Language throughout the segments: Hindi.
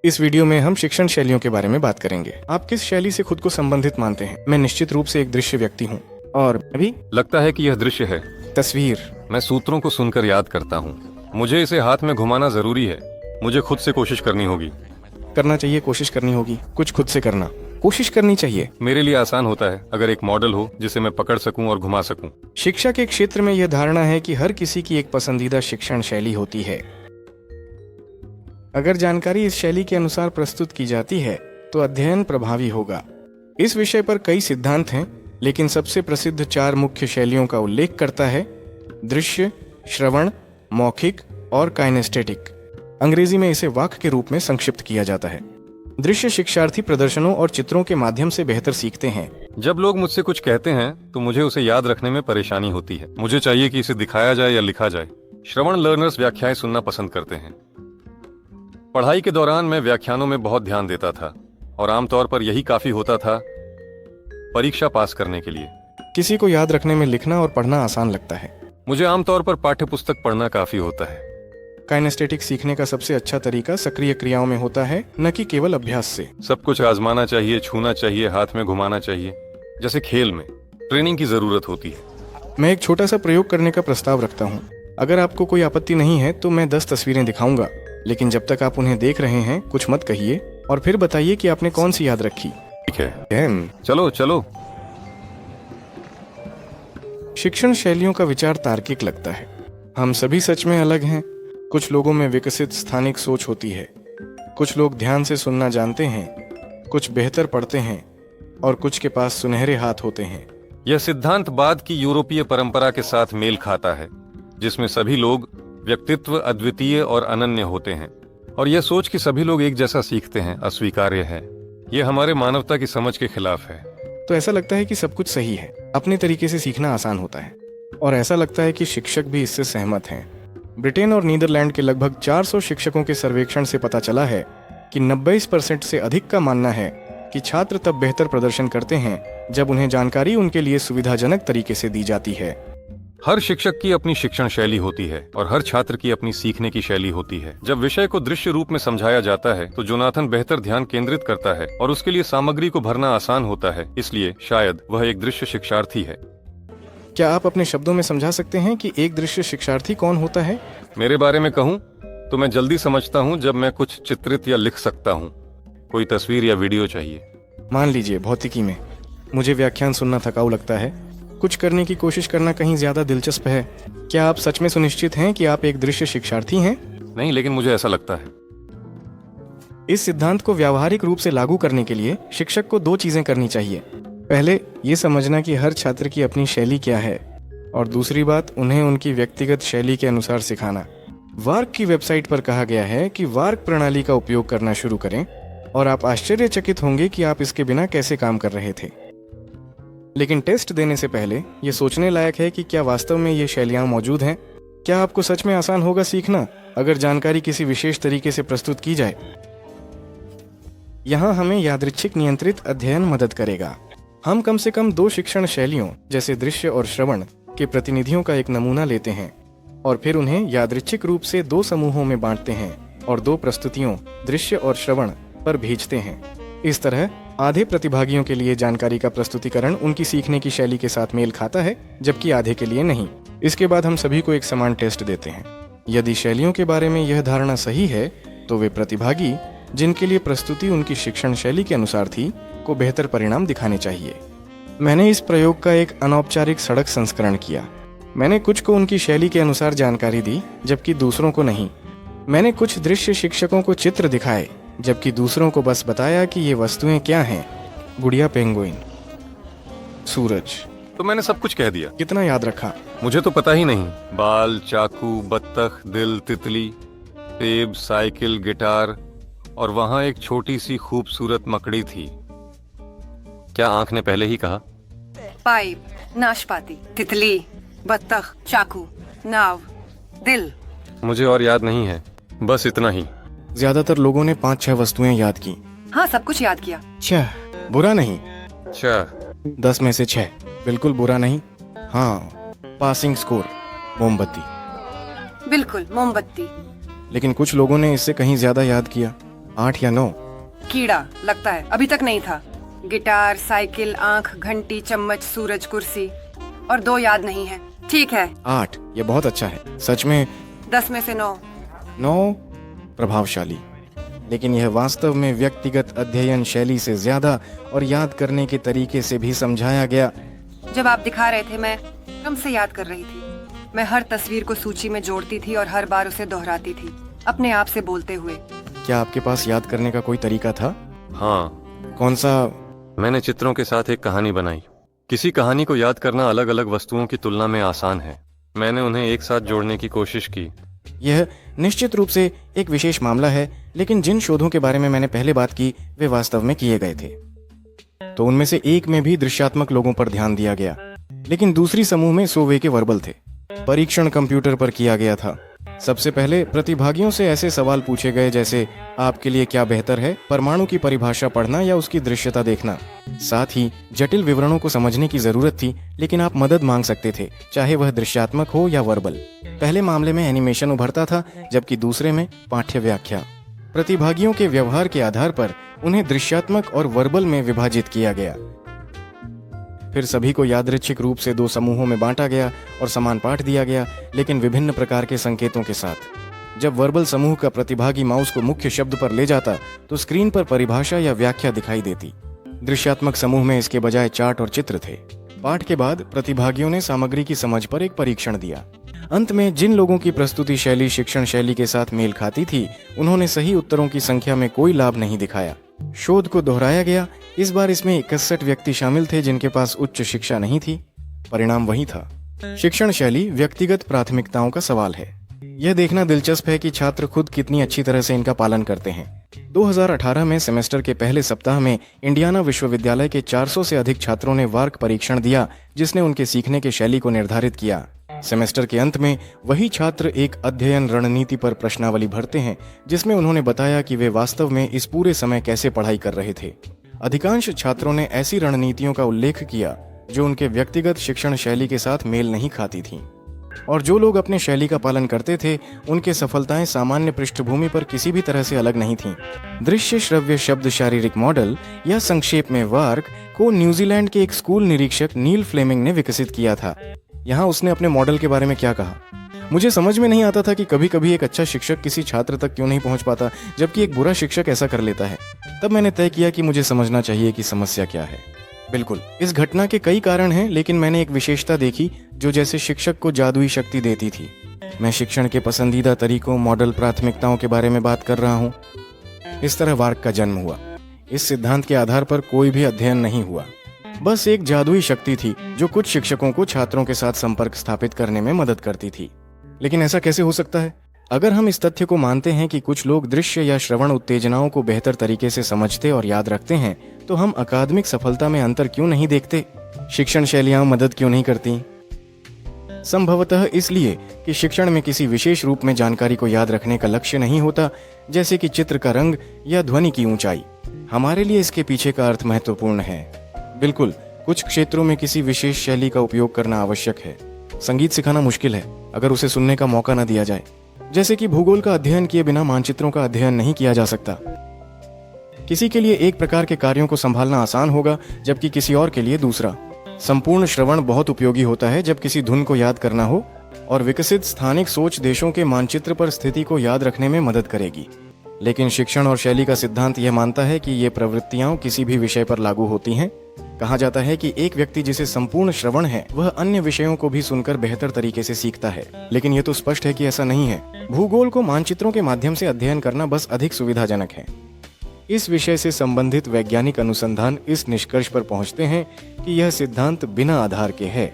इस वीडियो में हम शिक्षण शैलियों के बारे में बात करेंगे। आप किस शैली से खुद को संबंधित मानते हैं? मैं निश्चित रूप से एक दृश्य व्यक्ति हूँ। और अभी लगता है कि यह दृश्य है। तस्वीर। मैं सूत्रों को सुनकर याद करता हूँ। मुझे इसे हाथ में घुमाना जरूरी है। मुझे खुद से कोशिश करनी होगी। करना चाहिए, कोशिश करनी होगी। कुछ खुद से करना, कोशिश करनी चाहिए। मेरे लिए आसान होता है अगर एक मॉडल हो जिसे मैं पकड़ सकूं और घुमा सकूं। शिक्षा के क्षेत्र में यह धारणा है कि हर किसी की एक पसंदीदा शिक्षण शैली होती है। अगर जानकारी इस शैली के अनुसार प्रस्तुत की जाती है तो अध्ययन प्रभावी होगा। इस विषय पर कई सिद्धांत हैं, लेकिन सबसे प्रसिद्ध 4 मुख्य शैलियों का उल्लेख करता है: दृश्य, श्रवण, मौखिक और काइनेस्थेटिक। अंग्रेजी में इसे वाक् के रूप में संक्षिप्त किया जाता है। दृश्य शिक्षार्थी प्रदर्शनों और चित्रों के माध्यम से बेहतर सीखते हैं। जब लोग मुझसे कुछ कहते हैं तो मुझे उसे याद रखने में परेशानी होती है। मुझे चाहिए कि इसे दिखाया जाए या लिखा जाए। श्रवण लर्नर्स व्याख्याएं सुनना पसंद करते हैं। पढ़ाई के दौरान मैं व्याख्यानों में बहुत ध्यान देता था और आमतौर पर यही काफी होता था परीक्षा पास करने के लिए। किसी को याद रखने में लिखना और पढ़ना आसान लगता है। मुझे आमतौर पर पाठ्य पुस्तक पढ़ना काफी होता है। काइनेस्थेटिक सीखने का सबसे अच्छा तरीका सक्रिय क्रियाओं में होता है, न कि केवल अभ्यास से। सब कुछ आजमाना चाहिए, छूना चाहिए, हाथ में घुमाना चाहिए। जैसे खेल में ट्रेनिंग की जरूरत होती है। मैं एक छोटा सा प्रयोग करने का प्रस्ताव रखता हूँ। अगर आपको कोई आपत्ति नहीं है तो मैं 10 तस्वीरें दिखाऊंगा, लेकिन जब तक आप उन्हें देख रहे हैं कुछ मत कहिए और फिर बताइए कि आपने कौन सी याद रखी। ठीक है, चलो चलो। शिक्षण शैलियों का विचार तार्किक लगता है। हम सभी सच में अलग हैं। कुछ लोगों में विकसित स्थानिक सोच होती है। कुछ लोग ध्यान से सुनना जानते हैं, कुछ बेहतर पढ़ते हैं और कुछ के पास सुनहरे हाथ होते हैं। यह सिद्धांत बाद की यूरोपीय परंपरा के साथ मेल खाता है, जिसमें सभी लोग व्यक्तित्व अद्वितीय और अनन्य होते हैं। और यह सोच कि सभी लोग एक जैसा सीखते हैं अस्वीकार्य है। यह हमारे मानवता की समझ के खिलाफ है। तो ऐसा लगता है कि सब कुछ सही है, अपने तरीके से सीखना आसान होता है, और ऐसा लगता है कि शिक्षक भी इससे सहमत हैं। ब्रिटेन और नीदरलैंड के लगभग 400 शिक्षकों के सर्वेक्षण से पता चला है कि 90% से अधिक का मानना है कि छात्र तब बेहतर प्रदर्शन करते हैं जब उन्हें जानकारी उनके लिए सुविधाजनक तरीके से दी जाती है। हर शिक्षक की अपनी शिक्षण शैली होती है और हर छात्र की अपनी सीखने की शैली होती है। जब विषय को दृश्य रूप में समझाया जाता है तो जोनाथन बेहतर ध्यान केंद्रित करता है और उसके लिए सामग्री को भरना आसान होता है। इसलिए शायद वह एक दृश्य शिक्षार्थी है। क्या आप अपने शब्दों में समझा सकते हैं कि एक दृश्य शिक्षार्थी कौन होता है? मेरे बारे में कहूँ तो मैं जल्दी समझता हूँ जब मैं कुछ चित्रित या लिख सकता हूँ। कोई तस्वीर या वीडियो चाहिए। मान लीजिए भौतिकी में मुझे व्याख्यान सुनना थकाऊ लगता है। कुछ करने की कोशिश करना कहीं ज्यादा दिलचस्प है। क्या आप सच में सुनिश्चित हैं कि आप एक दृश्य शिक्षार्थी हैं? नहीं, लेकिन मुझे ऐसा लगता है। इस सिद्धांत को व्यावहारिक रूप से लागू करने के लिए शिक्षक को 2 चीजें करनी चाहिए। पहले, ये समझना कि हर छात्र की अपनी शैली क्या है, और दूसरी बात, उन्हें उनकी व्यक्तिगत शैली के अनुसार सिखाना। वार्क की वेबसाइट पर कहा गया है कि वार्क प्रणाली का उपयोग करना शुरू करें, और आप आश्चर्यचकित होंगे कि आप इसके बिना कैसे काम कर रहे थे। लेकिन टेस्ट देने से पहले ये सोचने लायक है कि क्या वास्तव में ये शैलियाँ मौजूद हैं। क्या आपको सच में आसान होगा सीखना अगर जानकारी किसी विशेष तरीके से प्रस्तुत की जाए? यहाँ हमें यादृच्छिक नियंत्रित अध्ययन मदद करेगा। हम कम से कम 2 शिक्षण शैलियों जैसे दृश्य और श्रवण के प्रतिनिधियों का एक नमूना लेते हैं और फिर उन्हें यादृच्छिक रूप से 2 समूहों में बांटते हैं और 2 प्रस्तुतियों दृश्य और श्रवण पर भेजते हैं। इस तरह आधे प्रतिभागियों के लिए जानकारी का प्रस्तुतिकरण उनकी सीखने की शैली के साथ मेल खाता है, जबकि आधे के लिए नहीं। इसके बाद हम सभी को एक समान टेस्ट देते हैं। यदि शैलियों के बारे में यह धारणा सही है तो वे प्रतिभागी जिनके लिए प्रस्तुति उनकी शिक्षण शैली के अनुसार थी को बेहतर परिणाम दिखाने चाहिए। मैंने इस प्रयोग का एक अनौपचारिक सड़क संस्करण किया। मैंने कुछ को उनकी शैली के अनुसार जानकारी दी, जबकि दूसरों को नहीं। मैंने कुछ दृश्य शिक्षकों को चित्र दिखाए, जबकि दूसरों को बस बताया कि ये वस्तुएं क्या हैं। गुड़िया, पेंगुइन, सूरज। तो मैंने सब कुछ कह दिया। कितना याद रखा? मुझे तो पता ही नहीं। बाल, चाकू, बत्तख, दिल, तितली, सेब, साइकिल, गिटार, और वहाँ एक छोटी सी खूबसूरत मकड़ी थी। क्या आंख ने पहले ही कहा? पाइप, नाशपाती, तितली, बत्तख, चाकू, नाव, दिल। मुझे और याद नहीं है, बस इतना ही। ज्यादातर लोगों ने 5-6 वस्तुएं याद की। हाँ, सब कुछ याद किया। 6 बुरा नहीं। 10 में से 6 बिल्कुल बुरा नहीं। हाँ, पासिंग स्कोर मोमबत्ती। बिल्कुल मोमबत्ती। लेकिन कुछ लोगों ने इससे कहीं ज्यादा याद किया। 8 या 9? कीड़ा लगता है, अभी तक नहीं था। गिटार, साइकिल, आंख, घंटी, चम्मच, सूरज, कुर्सी और 2 याद नहीं है। ठीक है 8, ये बहुत अच्छा है। सच में 10 में से 9। 9 प्रभावशाली, लेकिन यह वास्तव में व्यक्तिगत अध्ययन शैली से ज्यादा और याद करने के तरीके से भी समझाया गया। जब आप दिखा रहे थे मैं क्रम से याद कर रही थी। मैं हर तस्वीर को सूची में जोड़ती थी और हर बार उसे दोहराती थी, अपने आप से बोलते हुए। क्या आपके पास याद करने का कोई तरीका था? हाँ, कौन सा? मैंने चित्रों के साथ एक कहानी बनाई। किसी कहानी को याद करना अलग अलग वस्तुओं की तुलना में आसान है। मैंने उन्हें एक साथ जोड़ने की कोशिश की। यह निश्चित रूप से एक विशेष मामला है, लेकिन जिन शोधों के बारे में मैंने पहले बात की वे वास्तव में किए गए थे। तो उनमें से एक में भी दृश्यात्मक लोगों पर ध्यान दिया गया, लेकिन दूसरी समूह में सोवे के वर्बल थे। परीक्षण कंप्यूटर पर किया गया था। सबसे पहले प्रतिभागियों से ऐसे सवाल पूछे गए जैसे आपके लिए क्या बेहतर है, परमाणु की परिभाषा पढ़ना या उसकी दृश्यता देखना। साथ ही जटिल विवरणों को समझने की जरूरत थी, लेकिन आप मदद मांग सकते थे, चाहे वह दृश्यात्मक हो या वर्बल। पहले मामले में एनिमेशन उभरता था, जबकि दूसरे में पाठ्य व्याख्या। प्रतिभागियों के व्यवहार के आधार पर उन्हें दृश्यात्मक और वर्बल में विभाजित किया गया। फिर सभी को यादृच्छिक रूप से 2 समूहों में बांटा गया और समान पाठ दिया गया, लेकिन विभिन्न प्रकार के संकेतों के साथ। जब वर्बल समूह का प्रतिभागी माउस को मुख्य शब्द पर ले जाता तो स्क्रीन पर परिभाषा या व्याख्या दिखाई देती। दृश्यात्मक समूह में इसके बजाय चार्ट और चित्र थे। पाठ के बाद प्रतिभागियों ने सामग्री की समझ पर एक परीक्षण दिया। अंत में जिन लोगों की प्रस्तुति शैली शिक्षण शैली के साथ मेल खाती थी, उन्होंने सही उत्तरों की संख्या में कोई लाभ नहीं दिखाया। शोध को दोहराया गया। इस बार इसमें 61 व्यक्ति शामिल थे जिनके पास उच्च शिक्षा नहीं थी। परिणाम वही था। शिक्षण शैली व्यक्तिगत प्राथमिकताओं का सवाल है। यह देखना दिलचस्प है कि छात्र खुद कितनी अच्छी तरह से इनका पालन करते हैं। 2018 में सेमेस्टर के पहले सप्ताह में इंडियाना विश्वविद्यालय के 400 से अधिक छात्रों ने वार्क परीक्षण दिया, जिसने उनके सीखने के शैली को निर्धारित किया। सेमेस्टर के अंत में वही छात्र एक अध्ययन रणनीति पर प्रश्नावली भरते हैं, जिसमें उन्होंने बताया कि वे वास्तव में इस पूरे समय कैसे पढ़ाई कर रहे थे। अधिकांश छात्रों ने ऐसी रणनीतियों का उल्लेख किया जो उनके व्यक्तिगत शिक्षण शैली के साथ मेल नहीं खाती थीं, और जो लोग अपने शैली का पालन करते थे उनके सफलताएं सामान्य पृष्ठभूमि पर किसी भी तरह से अलग नहीं थीं। दृश्य श्रव्य शब्द शारीरिक मॉडल या संक्षेप में वार्क को न्यूजीलैंड के एक स्कूल निरीक्षक नील फ्लेमिंग ने विकसित किया था। यहाँ उसने अपने मॉडल के बारे में क्या कहा? मुझे समझ में नहीं आता था कि कभी कभी एक अच्छा शिक्षक किसी छात्र तक क्यों नहीं पहुंच पाता, जबकि एक बुरा शिक्षक ऐसा कर लेता है। तब मैंने तय किया कि मुझे समझना चाहिए कि समस्या क्या है। बिल्कुल, इस घटना के कई कारण हैं, लेकिन मैंने एक विशेषता देखी जो जैसे शिक्षक को जादुई शक्ति देती थी। मैं शिक्षण के पसंदीदा तरीकों, मॉडल, प्राथमिकताओं के बारे में बात कर रहा हूँ। इस तरह वार्क का जन्म हुआ। इस सिद्धांत के आधार पर कोई भी अध्ययन नहीं हुआ, बस एक जादुई शक्ति थी जो कुछ शिक्षकों को छात्रों के साथ संपर्क स्थापित करने में मदद करती थी। लेकिन ऐसा कैसे हो सकता है? अगर हम इस तथ्य को मानते हैं कि कुछ लोग दृश्य या श्रवण उत्तेजनाओं को बेहतर तरीके से समझते और याद रखते हैं, तो हम अकादमिक सफलता में अंतर क्यों नहीं देखते? शिक्षण शैलियां मदद क्यों नहीं करती? संभवतः इसलिए कि शिक्षण में किसी विशेष रूप में जानकारी को याद रखने का लक्ष्य नहीं होता, जैसे कि चित्र का रंग या ध्वनि की ऊंचाई। हमारे लिए इसके पीछे का अर्थ महत्वपूर्ण है। बिल्कुल, कुछ क्षेत्रों में किसी विशेष शैली का उपयोग करना आवश्यक है। संगीत सिखाना मुश्किल है अगर उसे सुनने का मौका न दिया जाए, जैसे कि भूगोल का अध्ययन किए बिना मानचित्रों का अध्ययन नहीं किया जा सकता। किसी के लिए एक प्रकार के कार्यों को संभालना आसान होगा, जबकि किसी और के लिए दूसरा। संपूर्ण श्रवण बहुत उपयोगी होता है जब किसी धुन को याद करना हो, और विकसित स्थानिक सोच देशों के मानचित्र पर स्थिति को याद रखने में मदद करेगी। लेकिन शिक्षण और शैली का सिद्धांत यह मानता है कि ये प्रवृत्तियां किसी भी विषय पर लागू होती हैं। कहा जाता है कि एक व्यक्ति जिसे संपूर्ण श्रवण है वह अन्य विषयों को भी सुनकर बेहतर तरीके से सीखता है, लेकिन यह तो स्पष्ट है कि ऐसा नहीं है। भूगोल को मानचित्रों के माध्यम से अध्ययन करना बस अधिक सुविधाजनक है। इस विषय से संबंधित वैज्ञानिक अनुसंधान इस निष्कर्ष पर पहुंचते हैं कि यह सिद्धांत बिना आधार के है।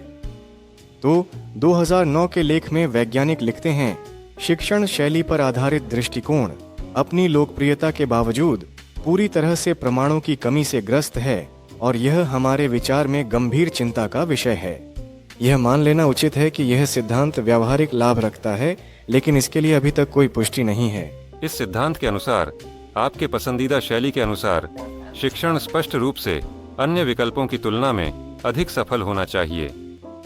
तो 2009 के लेख में वैज्ञानिक लिखते हैं, शिक्षण शैली पर आधारित दृष्टिकोण अपनी लोकप्रियता के बावजूद पूरी तरह से प्रमाणों की कमी से ग्रस्त है, और यह हमारे विचार में गंभीर चिंता का विषय है। यह मान लेना उचित है कि यह सिद्धांत व्यावहारिक लाभ रखता है, लेकिन इसके लिए अभी तक कोई पुष्टि नहीं है। इस सिद्धांत के अनुसार आपके पसंदीदा शैली के अनुसार शिक्षण स्पष्ट रूप से अन्य विकल्पों की तुलना में अधिक सफल होना चाहिए,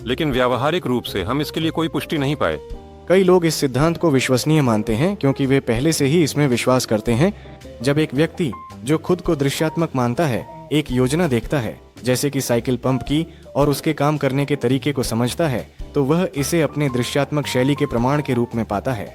लेकिन व्यावहारिक रूप से हम इसके लिए कोई पुष्टि नहीं पाए। कई लोग इस सिद्धांत को विश्वसनीय मानते हैं क्योंकि वे पहले से ही इसमें विश्वास करते हैं। जब एक व्यक्ति जो खुद को दृश्यात्मक मानता है एक योजना देखता है, जैसे कि साइकिल पंप की, और उसके काम करने के तरीके को समझता है, तो वह इसे अपने दृश्यात्मक शैली के प्रमाण के रूप में पाता है।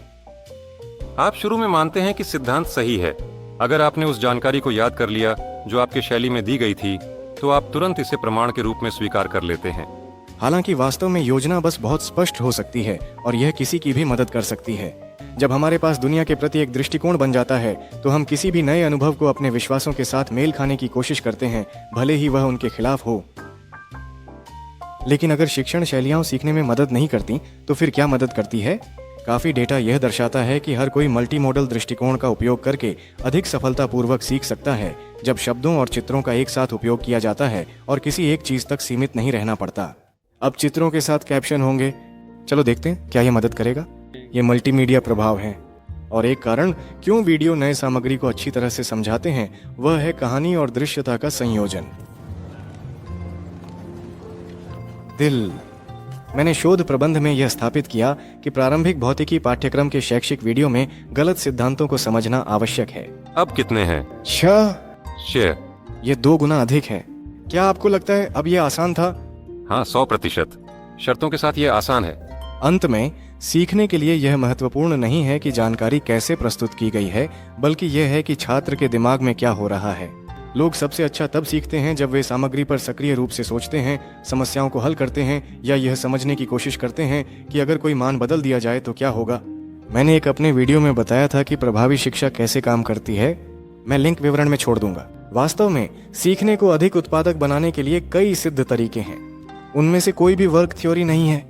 आप शुरू में मानते हैं कि सिद्धांत सही है। अगर आपने उस जानकारी को याद कर लिया जो आपके शैली में दी गई थी, तो आप तुरंत इसे प्रमाण के रूप में स्वीकार कर लेते हैं। हालांकि वास्तव में योजना बस बहुत स्पष्ट हो सकती है और यह किसी की भी मदद कर सकती है। जब हमारे पास दुनिया के प्रति एक दृष्टिकोण बन जाता है, तो हम किसी भी नए अनुभव को अपने विश्वासों के साथ मेल खाने की कोशिश करते हैं, भले ही वह उनके खिलाफ हो। लेकिन अगर शिक्षण शैलियां सीखने में मदद नहीं करती, तो फिर क्या मदद करती है? काफी डेटा यह दर्शाता है कि हर कोई मल्टी मॉडल दृष्टिकोण का उपयोग करके अधिक सफलतापूर्वक सीख सकता है, जब शब्दों और चित्रों का एक साथ उपयोग किया जाता है और किसी एक चीज तक सीमित नहीं रहना पड़ता। अब चित्रों के साथ कैप्शन होंगे। चलो देखते हैं क्या यह मदद करेगा। ये मल्टीमीडिया प्रभाव है, और एक कारण क्यों वीडियो नए सामग्री को अच्छी तरह से समझाते हैं वह है कहानी और दृश्यता का संयोजन। दिल। मैंने शोध प्रबंध में यह स्थापित किया कि प्रारंभिक भौतिकी पाठ्यक्रम के शैक्षिक वीडियो में गलत सिद्धांतों को समझना आवश्यक है। अब कितने हैं? 6। ये 2 गुना अधिक है। क्या आपको लगता है अब यह आसान था? हाँ, 100%। शर्तों के साथ यह आसान है। अंत में सीखने के लिए यह महत्वपूर्ण नहीं है कि जानकारी कैसे प्रस्तुत की गई है, बल्कि यह है कि छात्र के दिमाग में क्या हो रहा है। लोग सबसे अच्छा तब सीखते हैं जब वे सामग्री पर सक्रिय रूप से सोचते हैं, समस्याओं को हल करते हैं, या यह समझने की कोशिश करते हैं कि अगर कोई मान बदल दिया जाए तो क्या होगा। मैंने एक अपने वीडियो में बताया था कि प्रभावी शिक्षा कैसे काम करती है। मैं लिंक विवरण में छोड़ दूंगा। वास्तव में सीखने को अधिक उत्पादक बनाने के लिए कई सिद्ध तरीके हैं। उनमें से कोई भी वर्क थ्योरी नहीं है।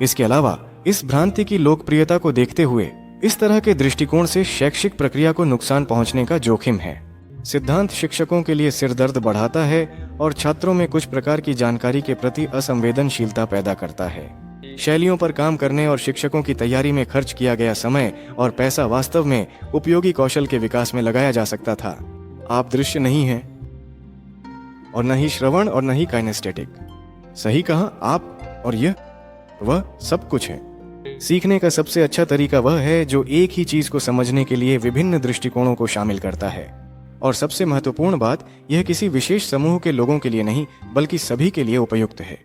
इसके अलावा इस भ्रांति की लोकप्रियता को देखते हुए इस तरह के दृष्टिकोण से शैक्षिक प्रक्रिया को नुकसान पहुंचने का जोखिम है। सिद्धांत शिक्षकों के लिए सिरदर्द बढ़ाता है और छात्रों में कुछ प्रकार की जानकारी के प्रति असंवेदनशीलता पैदा करता है। शैलियों पर काम करने और शिक्षकों की तैयारी में खर्च किया गया समय और पैसा वास्तव में उपयोगी कौशल के विकास में लगाया जा सकता था। आप दृश्य नहीं हैं, और न ही श्रवण, और न ही काइनेस्थेटिक। सही कहा आप, और यह वह सब कुछ है। सीखने का सबसे अच्छा तरीका वह है जो एक ही चीज को समझने के लिए विभिन्न दृष्टिकोणों को शामिल करता है। और सबसे महत्वपूर्ण बात, यह किसी विशेष समूह के लोगों के लिए नहीं, बल्कि सभी के लिए उपयुक्त है।